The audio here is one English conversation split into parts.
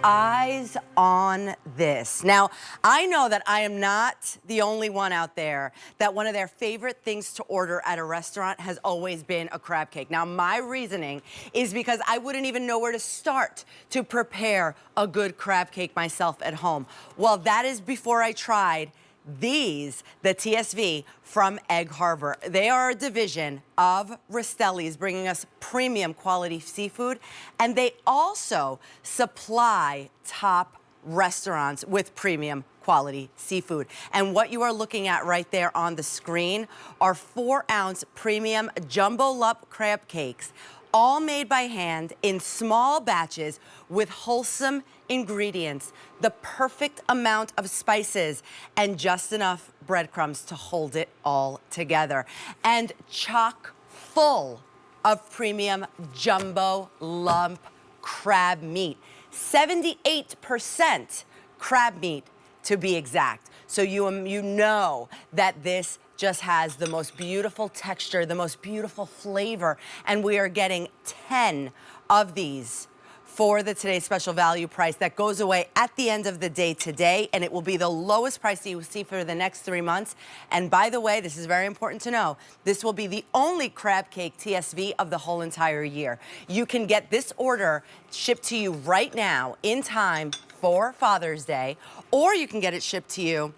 eyes on this. Now, I know that I am not the only one out there that one of their favorite things to order at a restaurant has always been a crab cake. Now, my reasoning is because I wouldn't even know where to start to prepare a good crab cake myself at home. Well, that is before I tried these, the TSV from Egg Harbor. They are a division of Rastelli's, bringing us premium quality seafood, and they also supply top restaurants with premium quality seafood. And what you are looking at right there on the screen are 4-ounce premium jumbo lump crab cakes, all made by hand in small batches with wholesome ingredients, the perfect amount of spices, and just enough breadcrumbs to hold it all together. And chock full of premium jumbo lump crab meat. 78% crab meat to be exact. So you know that this just has the most beautiful texture, the most beautiful flavor, and we are getting 10 of these for the today's special value price that goes away at the end of the day today, and it will be the lowest price you will see for the next 3 months. And by the way, this is very important to know, this will be the only crab cake TSV of the whole entire year. You can get this order shipped to you right now in time for Father's Day, or you can get it shipped to you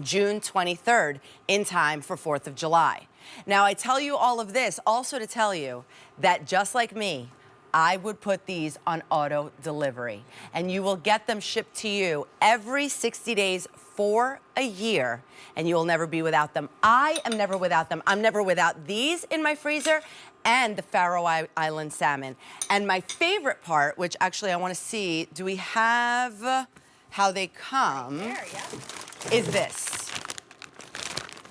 June 23rd in time for 4th of July. Now, I tell you all of this also to tell you that just like me, I would put these on auto delivery, and you will get them shipped to you every 60 days for a year, and you will never be without them. I am never without them. I'm never without these in my freezer and the Faroe Island salmon. And my favorite part, which actually I want to see, do we have how they come, right there, yeah, is this.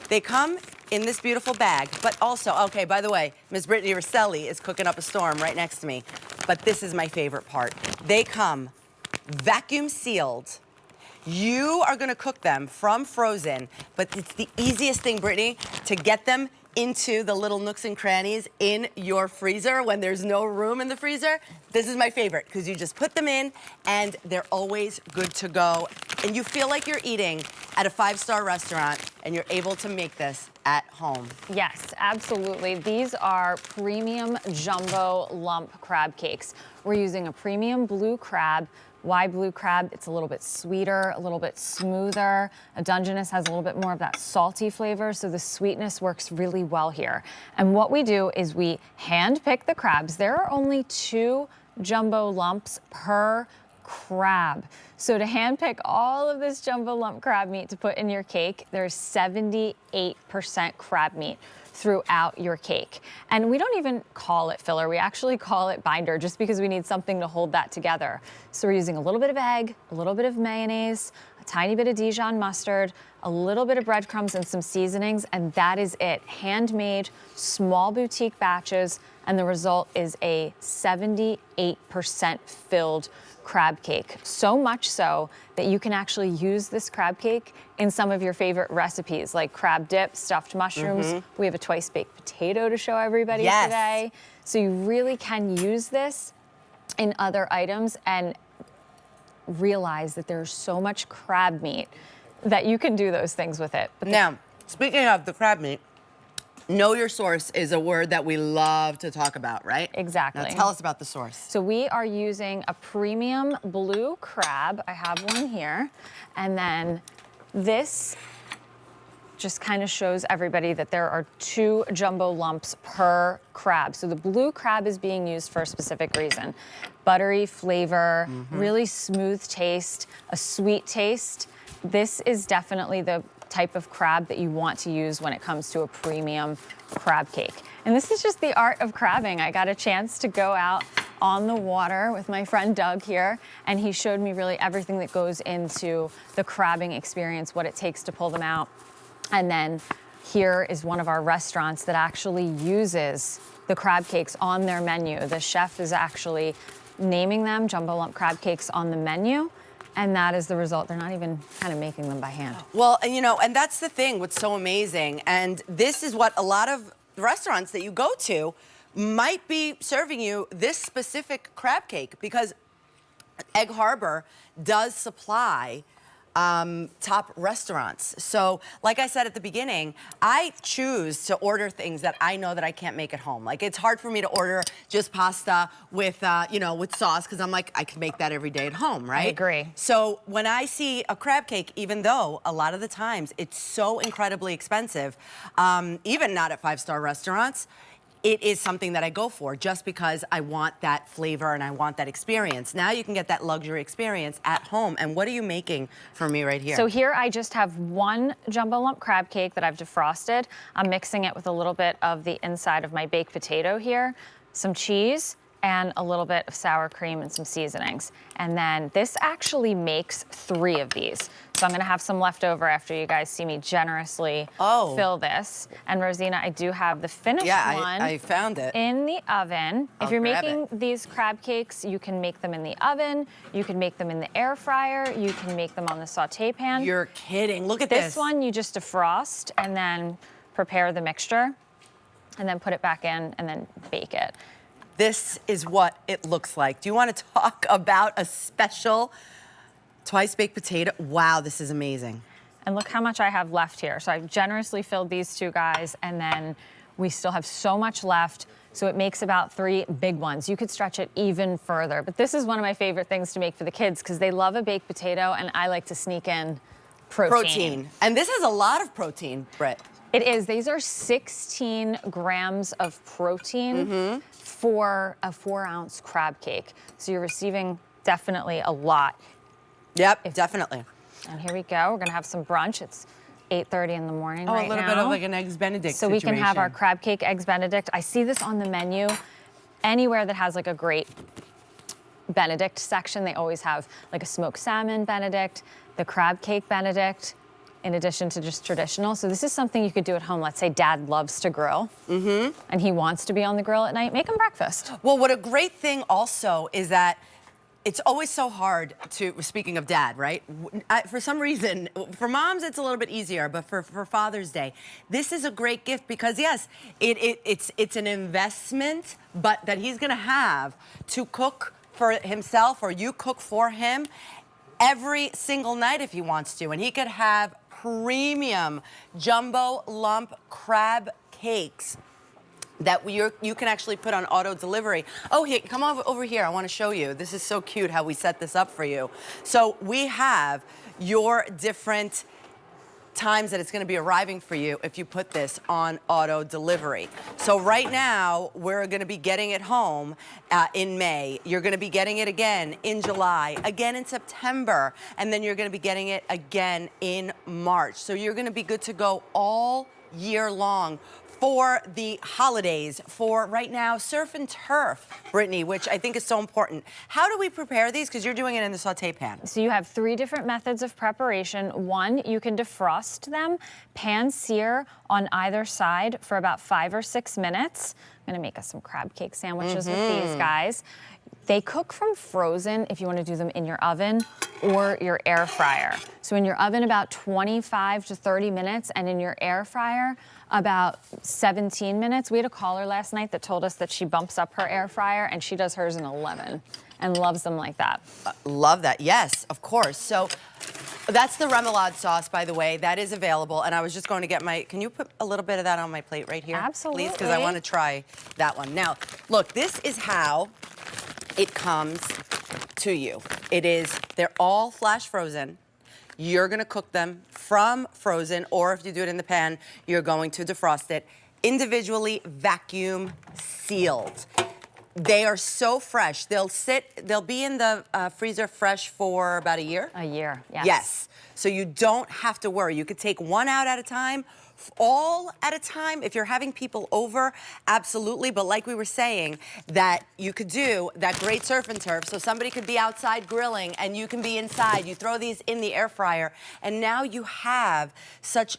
They come in this beautiful bag, but also, okay, by the way, Miss Brittany Rosselli is cooking up a storm right next to me, but this is my favorite part. They come vacuum sealed. You are gonna cook them from frozen, but it's the easiest thing, Brittany, to get them into the little nooks and crannies in your freezer when there's no room in the freezer. This is my favorite because you just put them in and they're always good to go. And you feel like you're eating at a 5-star restaurant and you're able to make this at home. Yes, absolutely. These are premium jumbo lump crab cakes. We're using a premium blue crab. Why blue crab? It's a little bit sweeter, a little bit smoother. A Dungeness has a little bit more of that salty flavor, so the sweetness works really well here. And what we do is we hand pick the crabs. There are only 2 jumbo lumps per crab. So to hand pick all of this jumbo lump crab meat to put in your cake, there's 78% crab meat throughout your cake. And we don't even call it filler, we actually call it binder just because we need something to hold that together. So we're using a little bit of egg, a little bit of mayonnaise, a tiny bit of Dijon mustard, a little bit of breadcrumbs and some seasonings, and that is it. Handmade, small boutique batches, and the result is a 78% filled crab cake. So much so that you can actually use this crab cake in some of your favorite recipes like crab dip, stuffed mushrooms. We have a twice baked potato to show everybody today. So you really can use this in other items and realize that there's so much crab meat that you can do those things with it. But now, speaking of the crab meat, know your source is a word that we love to talk about, right? Exactly. Now tell us about the source. So we are using a premium blue crab. I have one here. And then this just kind of shows everybody that there are 2 jumbo lumps per crab. So the blue crab is being used for a specific reason. Buttery flavor, really smooth taste, a sweet taste. This is definitely the type of crab that you want to use when it comes to a premium crab cake. And this is just the art of crabbing. I got a chance to go out on the water with my friend Doug here, and he showed me really everything that goes into the crabbing experience, what it takes to pull them out. And then here is one of our restaurants that actually uses the crab cakes on their menu. The chef is actually naming them jumbo lump crab cakes on the menu. And that is the result. They're not even kind of making them by hand. Well, you know, and that's the thing, what's so amazing. And this is what a lot of restaurants that you go to might be serving you this specific crab cake because Egg Harbor does supply top restaurants. So, like I said at the beginning, I choose to order things that I know that I can't make at home. Like, it's hard for me to order just pasta with, you know, with sauce, because I'm like, I can make that every day at home, right? I agree. So when I see a crab cake, even though a lot of the times it's so incredibly expensive, even not at five-star restaurants, it is something that I go for just because I want that flavor and I want that experience. Now you can get that luxury experience at home. And what are you making for me right here? So here I just have one jumbo lump crab cake that I've defrosted. I'm mixing it with a little bit of the inside of my baked potato here, some cheese, and a little bit of sour cream and some seasonings. And then this actually makes 3 of these. So I'm gonna have some left over after you guys see me generously fill this. And Rosina, I do have the finished one. I found it. In the oven. If you're grab making these crab cakes, you can make them in the oven, you can make them in the air fryer, you can make them on the saute pan. You're kidding, look at This one you just defrost and then prepare the mixture and then put it back in and then bake it. This is what it looks like. Do you want to talk about a special twice baked potato? Wow, this is amazing. And look how much I have left here. So I've generously filled these 2 guys, and then we still have so much left. So it makes about 3 big ones. You could stretch it even further. But this is one of my favorite things to make for the kids because they love a baked potato, and I like to sneak in protein. And this has a lot of protein, Britt. It is. These are 16 grams of protein for a 4-ounce crab cake. So you're receiving definitely a lot. Yep, definitely. And here we go. We're gonna have some brunch. It's 8:30 in the morning right now. A little bit of like an Eggs Benedict So we can have our crab cake Eggs Benedict. I see this on the menu. Anywhere that has like a great Benedict section, they always have like a smoked salmon Benedict, the crab cake Benedict, in addition to just traditional. So this is something you could do at home. Let's say Dad loves to grill, and he wants to be on the grill at night. Make him breakfast. Well, what a great thing also is that it's always so hard to, speaking of Dad, right? For some reason, for moms, it's a little bit easier, but for Father's Day, this is a great gift because yes, it's an investment, but that he's gonna have to cook for himself or you cook for him every single night if he wants to. And he could have premium jumbo lump crab cakes that you can actually put on auto delivery. Oh, here, come over here. I want to show you. This is so cute how we set this up for you. So we have your different times that it's going to be arriving for you if you put this on auto delivery. So right now, we're going to be getting it home in May. You're going to be getting it again in July, again in September, and then you're going to be getting it again in March. So you're going to be good to go all year long for the holidays, for right now, surf and turf, Brittany, which I think is so important. How do we prepare these? Because you're doing it in the saute pan. So you have 3 different methods of preparation. One, you can defrost them, pan sear on either side for about 5 or 6 minutes. I'm gonna make us some crab cake sandwiches with these guys. They cook from frozen if you want to do them in your oven or your air fryer. So in your oven, about 25 to 30 minutes, and in your air fryer, about 17 minutes. We had a caller last night that told us that she bumps up her air fryer and she does hers in 11 and loves them like that. Love that. Yes, of course. So that's the remoulade sauce, by the way. That is available. And I was just going to get can you put a little bit of that on my plate right here? Absolutely. Please, because I want to try that one. Now, look, this is how it comes to you. They're all flash frozen. You're gonna cook them from frozen, or if you do it in the pan, you're going to defrost it. Individually vacuum sealed. They are so fresh. They'll be in the freezer fresh for about a year. A year, yes. Yes, so you don't have to worry. You could take one out at a time, all at a time. If you're having people over, absolutely. But like we were saying, that you could do that great surf and turf. So somebody could be outside grilling and you can be inside. You throw these in the air fryer and now you have such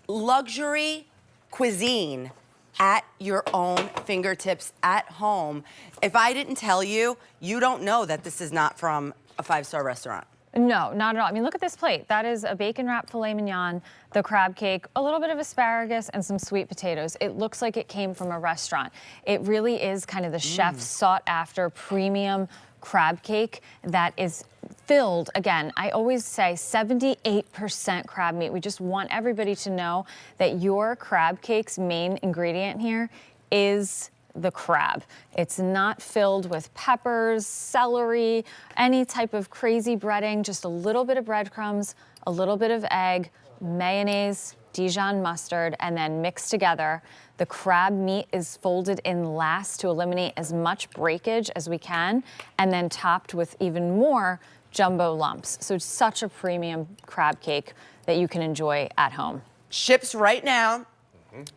luxury cuisine at your own fingertips at home. If I didn't tell you, you don't know that this is not from a 5-star restaurant. No, not at all. I mean, look at this plate. That is a bacon-wrapped filet mignon, the crab cake, a little bit of asparagus, and some sweet potatoes. It looks like it came from a restaurant. It really is kind of the chef's sought-after premium crab cake that is filled, again, I always say 78% crab meat. We just want everybody to know that your crab cake's main ingredient here is the crab. It's not filled with peppers, celery, any type of crazy breading, just a little bit of breadcrumbs, a little bit of egg, mayonnaise, Dijon mustard, and then mixed together. The crab meat is folded in last to eliminate as much breakage as we can, and then topped with even more jumbo lumps. So it's such a premium crab cake that you can enjoy at home. Ships right now,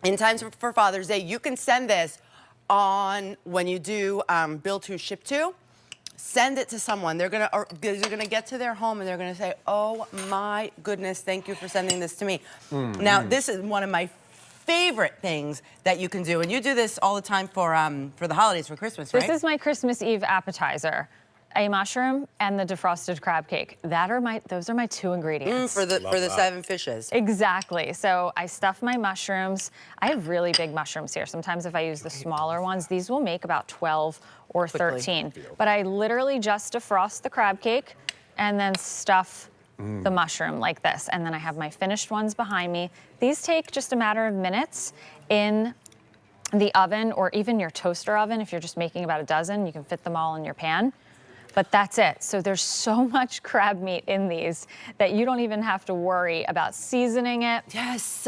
in time for Father's Day. You can send this on when you do bill to, ship to. Send it to someone. They're gonna get to their home and they're gonna say, "Oh my goodness, thank you for sending this to me." Now, this is one of my favorite things that you can do, and you do this all the time for the holidays, for Christmas, right? This is my Christmas Eve appetizer. A mushroom and the defrosted crab cake. Those are my two ingredients. For the 7 fishes. Exactly. So I stuff my mushrooms. I have really big mushrooms here. Sometimes if I use the smaller ones, these will make about 12 or 13. But I literally just defrost the crab cake and then stuff the mushroom like this. And then I have my finished ones behind me. These take just a matter of minutes in the oven, or even your toaster oven. If you're just making about a dozen, you can fit them all in your pan. But that's it. So there's so much crab meat in these that you don't even have to worry about seasoning it. Yes.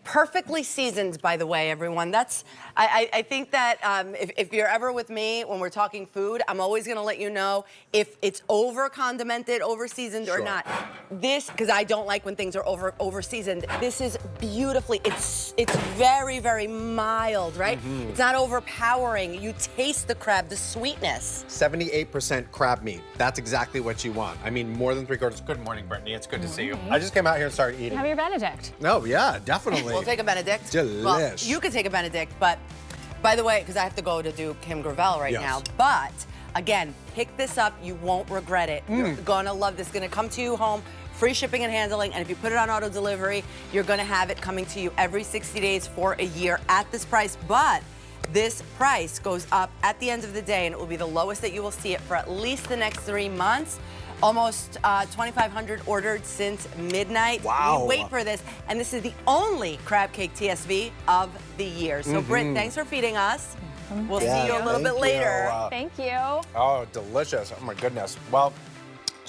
Perfectly seasoned, by the way, everyone. I think that if you're ever with me when we're talking food, I'm always gonna let you know if it's over condimented, over seasoned or not. This, because I don't like when things are over seasoned. This is beautifully, it's very, very mild, right? It's not overpowering. You taste the crab, the sweetness. 78% crab meat. That's exactly what you want. I mean, more than 3/4. Good morning, Brittany. It's good to see you. I just came out here and started eating. Have your Benedict. No, yeah, definitely. We'll take a Benedict. Delish. Well, you can take a Benedict, but by the way, because I have to go to do Kim Gravel right now, but again, pick this up. You won't regret it. You're gonna love this. It's gonna come to you home, free shipping and handling, and if you put it on auto delivery, you're gonna have it coming to you every 60 days for a year at this price. But this price goes up at the end of the day, and it will be the lowest that you will see it for at least the next 3 months. Almost 2,500 ordered since midnight. Wow. We wait for this, and this is the only crab cake TSV of the year. So, Britt, thanks for feeding us. We'll see you a little bit later. Thank you. Oh, delicious. Oh, my goodness. Well,